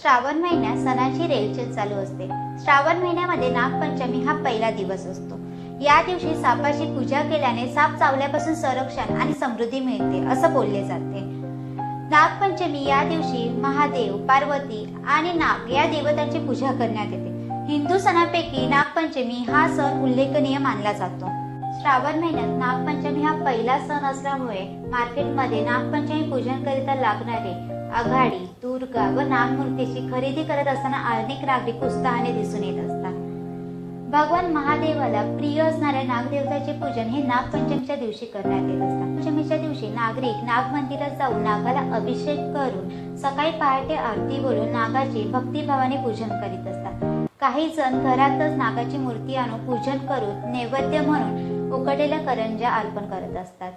श्रावण महिन्यात सणाची रेलचेल चालू असते। श्रावण महिन्यामध्ये नागपंचमी हा पहिला दिवस असतो। या दिवशी सापाची पूजा केल्याने साप चावल्यापासून संरक्षण आणि समृद्धी मिळते असं बोलले जाते। नागपंचमी या दिवशी महादेव, पार्वती आणि नाग या देवतांची पूजा करण्यात येते। हिंदू सणांपैकी नागपंचमी हा सण उल्लेखनीय मानला जातो। श्रावण महिन्यात नागपंचमी हा पहिला सण असल्यामुळे मार्केटमध्ये नागपंचमी पूजन करिता लागणारे आघाडी, दुर्गा व नागमूर्तीची खरेदी करत असताना अनेक नागरिक उत्साहाने दिसून येत असतात। भगवान महादेवाला प्रिय असणाऱ्या नागदेवताचे पूजन हे नागपंचमीच्या दिवशी करण्यात येत असतात। पंचमीच्या दिवशी नागरिक नाग मंदिरात जाऊन नागाला अभिषेक करून सकाळी पहाटे आरती बोलून नागाचे भक्तिभावाने पूजन करीत असतात। काही जण घरातच नागाची मूर्ती आणून पूजन करून नैवेद्य म्हणून उकडलेल्या करंज्या अर्पण करत असतात।